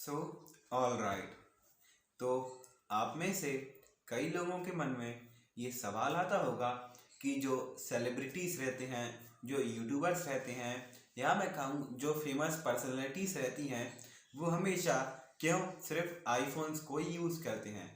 So all right. तो आप में से कई लोगों के मन में ये सवाल आता होगा कि जो सेलिब्रिटीज़ रहते हैं, जो यूट्यूबर्स रहते हैं, या मैं कहूँ जो फेमस पर्सनैलिटीज़ रहती हैं, वो हमेशा क्यों सिर्फ आईफोन्स को ही यूज़ करते हैं।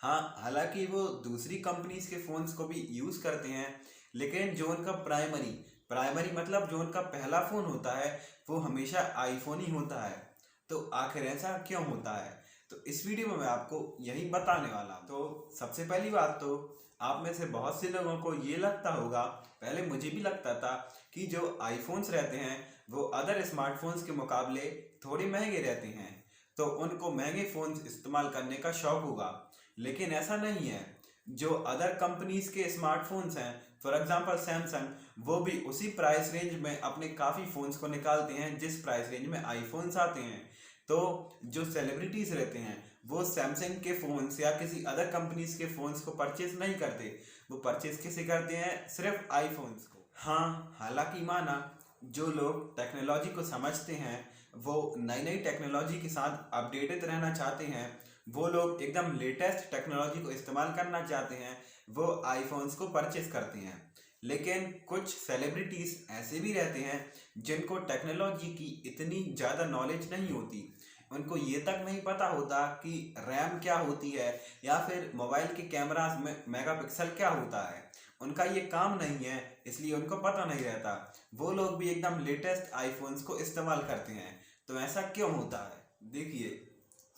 हाँ, हालांकि वो दूसरी कंपनीज के फ़ोन्स को भी यूज़ करते हैं, लेकिन जो उनका प्राइमरी प्राइमरी मतलब जो उनका पहला फ़ोन होता है वो हमेशा आईफोन ही होता है। तो आखिर ऐसा क्यों होता है, तो इस वीडियो में मैं आपको यही बताने वाला हूं। तो सबसे पहली बात, तो आप में से बहुत से लोगों को ये लगता होगा, पहले मुझे भी लगता था, कि जो आईफोन्स रहते हैं वो अदर स्मार्टफोन्स के मुकाबले थोड़े महंगे रहते हैं, तो उनको महंगे फ़ोन्स इस्तेमाल करने का शौक होगा। लेकिन ऐसा नहीं है। जो अदर कंपनीज के स्मार्टफोन्स हैं, फॉर एग्जांपल सैमसंग, वो भी उसी प्राइस रेंज में अपने काफ़ी फ़ोन्स को निकालते हैं जिस प्राइस रेंज में आईफोन्स आते हैं। तो जो सेलिब्रिटीज़ रहते हैं वो सैमसंग के फ़ोन्स या किसी अदर कंपनीज के फ़ोन्स को परचेज नहीं करते, वो परचेज किसे करते हैं, सिर्फ आईफोन्स को। हाँ, हालांकि माना जो लोग टेक्नोलॉजी को समझते हैं, वो नई नई टेक्नोलॉजी के साथ अपडेटेड रहना चाहते हैं, वो लोग एकदम लेटेस्ट टेक्नोलॉजी को इस्तेमाल करना चाहते हैं, वो आईफोन्स को परचेस करते हैं। लेकिन कुछ सेलिब्रिटीज़ ऐसे भी रहते हैं जिनको टेक्नोलॉजी की इतनी ज़्यादा नॉलेज नहीं होती, उनको ये तक नहीं पता होता कि रैम क्या होती है या फिर मोबाइल के कैमरास में मेगापिक्सल क्या होता है। उनका ये काम नहीं है, इसलिए उनको पता नहीं रहता। वो लोग भी एकदम लेटेस्ट आईफोन्स को इस्तेमाल करते हैं। तो ऐसा क्यों होता है, देखिए।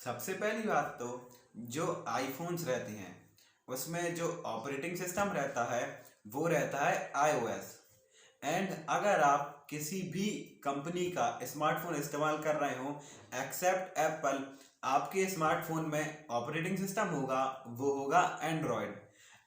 सबसे पहली बात, तो जो आईफोन्स रहते हैं उसमें जो ऑपरेटिंग सिस्टम रहता है वो रहता है iOS। एंड अगर आप किसी भी कंपनी का स्मार्टफोन इस्तेमाल कर रहे हो एक्सेप्ट एप्पल, आपके स्मार्टफोन में ऑपरेटिंग सिस्टम होगा, वो होगा एंड्रॉयड।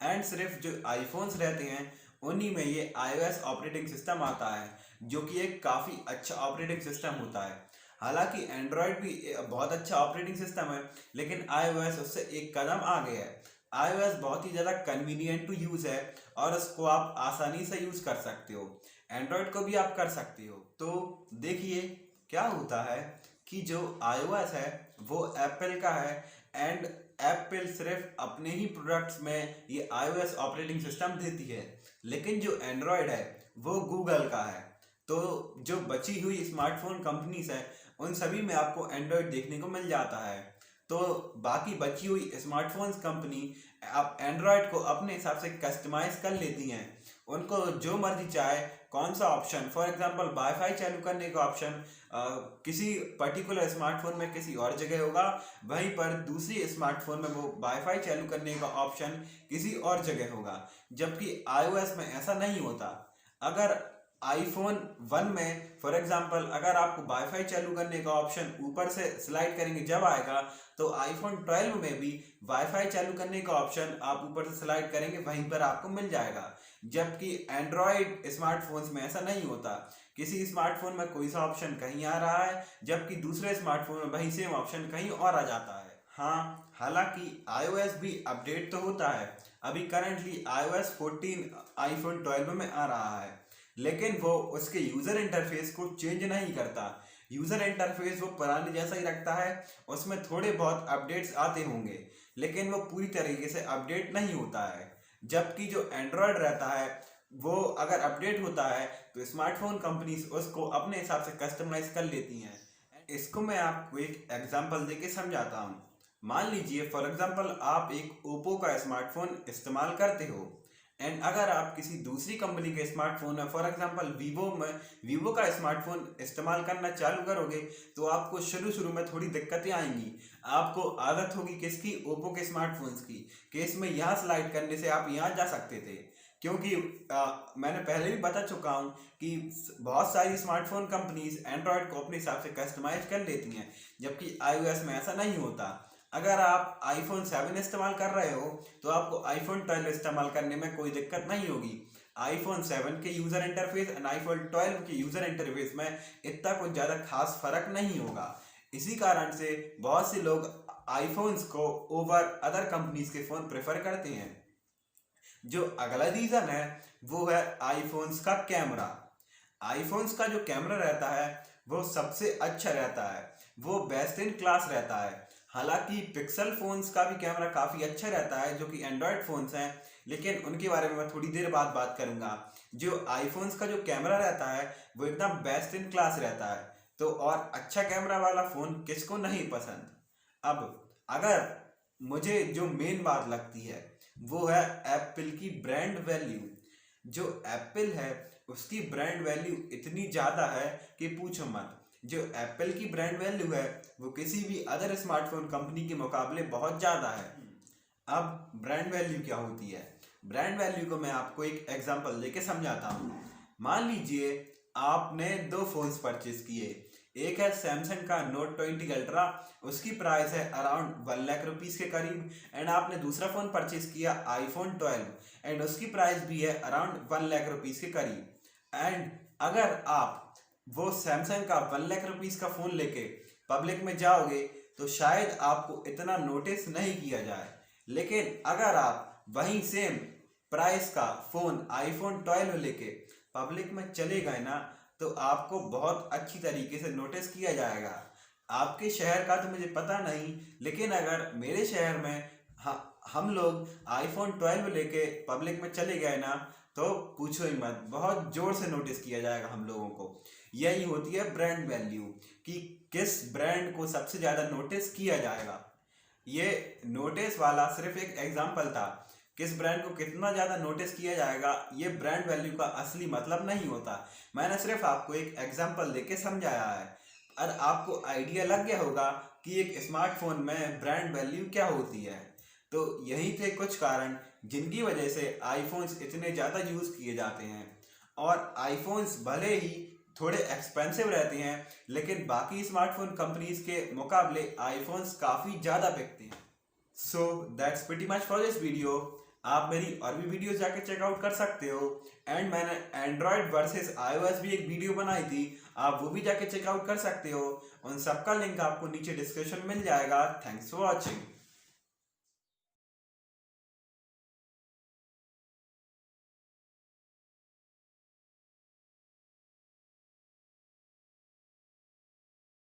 एंड सिर्फ जो आईफोन्स रहते हैं उन्हीं में ये iOS ऑपरेटिंग सिस्टम आता है, जो कि एक काफ़ी अच्छा ऑपरेटिंग सिस्टम होता है। हालांकि एंड्रॉयड भी बहुत अच्छा ऑपरेटिंग सिस्टम है, लेकिन iOS उससे एक कदम आगे है। iOS बहुत ही ज़्यादा कन्वीनियंट टू यूज़ है और उसको आप आसानी से यूज़ कर सकते हो। एंड्रॉयड को भी आप कर सकते हो। तो देखिए क्या होता है कि जो iOS है वो एप्पल का है, एंड एप्पल सिर्फ अपने ही प्रोडक्ट्स में ये iOS ऑपरेटिंग सिस्टम देती है, लेकिन जो एंड्रॉयड है वो गूगल का है। तो जो बची हुई स्मार्टफोन कंपनीज है उन सभी में आपको एंड्रॉयड देखने को मिल जाता है। तो बाकी बची हुई स्मार्टफोन्स कंपनी आप एंड्रॉयड को अपने हिसाब से कस्टमाइज कर लेती हैं। उनको जो मर्जी चाहे कौन सा ऑप्शन, फॉर एग्जांपल वाईफाई चालू करने का ऑप्शन किसी पर्टिकुलर स्मार्टफोन में किसी और जगह होगा, वहीं पर दूसरी स्मार्टफोन में वो वाईफाई चालू करने का ऑप्शन किसी और जगह होगा। जबकि आईओएस में ऐसा नहीं होता। अगर आईफोन 1 में फॉर एग्जांपल अगर आपको वाईफाई चालू करने का ऑप्शन ऊपर से स्लाइड करेंगे जब आएगा, तो आईफोन 12 में भी वाईफाई चालू करने का ऑप्शन आप ऊपर से स्लाइड करेंगे वहीं पर आपको मिल जाएगा। जबकि एंड्रॉयड स्मार्टफोन्स में ऐसा नहीं होता। किसी स्मार्टफोन में कोई सा ऑप्शन कहीं आ रहा है, जबकि दूसरे स्मार्टफोन में वही सेम ऑप्शन कहीं और आ जाता है। हाँ, हालांकि iOS भी अपडेट तो होता है। अभी करंटली iOS 14 आईफोन 12 में आ रहा है, लेकिन वो उसके यूज़र इंटरफेस को चेंज नहीं करता। यूज़र इंटरफेस वो पुराने जैसा ही रखता है, उसमें थोड़े बहुत अपडेट्स आते होंगे, लेकिन वो पूरी तरीके से अपडेट नहीं होता है। जबकि जो एंड्रॉयड रहता है वो अगर अपडेट होता है तो स्मार्टफोन कंपनीज उसको अपने हिसाब से कस्टमाइज कर लेती हैं। इसको मैं आपको एक एग्जांपल देके समझाता हूँ। मान लीजिए फॉर एग्जांपल आप एक ओप्पो का स्मार्टफोन इस्तेमाल करते हो, एंड अगर आप किसी दूसरी कंपनी के स्मार्टफोन में फॉर एग्जांपल वीवो का स्मार्टफोन इस्तेमाल करना चालू करोगे, तो आपको शुरू शुरू में थोड़ी दिक्कतें आएंगी। आपको आदत होगी किसकी, ओप्पो के स्मार्टफोन्स की, कि इसमें यहाँ स्लाइड करने से आप यहाँ जा सकते थे। क्योंकि मैंने पहले भी बता चुका हूँ कि बहुत सारी स्मार्टफोन कंपनीज एंड्रॉयड को अपने हिसाब से कस्टमाइज कर लेती हैं, जबकि iOS में ऐसा नहीं होता। अगर आप आईफोन 7 इस्तेमाल कर रहे हो तो आपको आईफोन 12 इस्तेमाल करने में कोई दिक्कत नहीं होगी। आईफोन 7 के यूज़र इंटरफेस और आईफोन 12 के यूज़र इंटरफेस में इतना कुछ ज़्यादा खास फर्क नहीं होगा। इसी कारण से बहुत से लोग आईफोन्स को ओवर अदर कंपनीज के फ़ोन प्रेफर करते हैं। जो अगला रीज़न है वो है आईफोन्स का कैमरा। आईफोन्स का जो कैमरा रहता है वो सबसे अच्छा रहता है, वो बेस्ट इन क्लास रहता है। हालांकि पिक्सल फोन्स का भी कैमरा काफ़ी अच्छा रहता है जो कि एंड्रॉयड फोन्स हैं, लेकिन उनके बारे में मैं थोड़ी देर बाद बात करूंगा। जो आईफोन्स का जो कैमरा रहता है वो एकदम बेस्ट इन क्लास रहता है। तो और अच्छा कैमरा वाला फ़ोन किसको नहीं पसंद। अब अगर मुझे जो मेन बात लगती है वो है एप्पल की ब्रांड वैल्यू। जो एप्पल है उसकी ब्रांड वैल्यू इतनी ज़्यादा है कि पूछो मत। जो एप्पल की ब्रांड वैल्यू है वो किसी भी अदर स्मार्टफोन कंपनी के मुकाबले बहुत ज़्यादा है। अब ब्रांड वैल्यू क्या होती है? ब्रांड वैल्यू को मैं आपको एक एग्जांपल देके समझाता हूँ। मान लीजिए आपने दो फोन्स परचेज किए। एक है सैमसंग का नोट 20 अल्ट्रा, उसकी प्राइस है अराउंड 1 लाख रुपीज़ के करीब। एंड आपने दूसरा फ़ोन परचेज किया आईफोन 12 एंड उसकी प्राइस भी है अराउंड 1 लाख रुपीज़ के करीब। एंड अगर आप वो सैमसंग का 1 लाख रुपीज़ का फ़ोन लेके पब्लिक में जाओगे तो शायद आपको इतना नोटिस नहीं किया जाए। लेकिन अगर आप वहीं सेम प्राइस का फ़ोन आईफोन 12 लेके पब्लिक में चले गए ना तो आपको बहुत अच्छी तरीके से नोटिस किया जाएगा। आपके शहर का तो मुझे पता नहीं, लेकिन अगर मेरे शहर में हम लोग आईफोन 12 लेके पब्लिक में चले गए ना तो पूछो ही मत, बहुत जोर से नोटिस किया जाएगा हम लोगों को। यही होती है ब्रांड वैल्यू कि किस ब्रांड को सबसे ज़्यादा नोटिस किया जाएगा। ये नोटिस वाला सिर्फ एक एग्जाम्पल था। किस ब्रांड को कितना ज़्यादा नोटिस किया जाएगा ये ब्रांड वैल्यू का असली मतलब नहीं होता। मैंने सिर्फ आपको एक एग्जाम्पल देके समझाया है और आपको आइडिया लग गया होगा कि एक स्मार्टफोन में ब्रांड वैल्यू क्या होती है। तो यही थे कुछ कारण जिनकी वजह से आईफोन्स इतने ज़्यादा यूज़ किए जाते हैं। और आईफोन्स भले ही थोड़े एक्सपेंसिव रहते हैं लेकिन बाकी स्मार्टफोन कंपनीज के मुकाबले आईफोन्स काफ़ी ज़्यादा बिकते हैं। So that's pretty much for this video. आप मेरी और भी वीडियोस जाके चेकआउट कर सकते हो। एंड मैंने एंड्रॉयड वर्सेस आईओएस भी एक वीडियो बनाई थी, आप वो भी जाके चेकआउट कर सकते हो। उन सबका लिंक आपको नीचे डिस्क्रिप्शन में मिल जाएगा। Thanks for watching.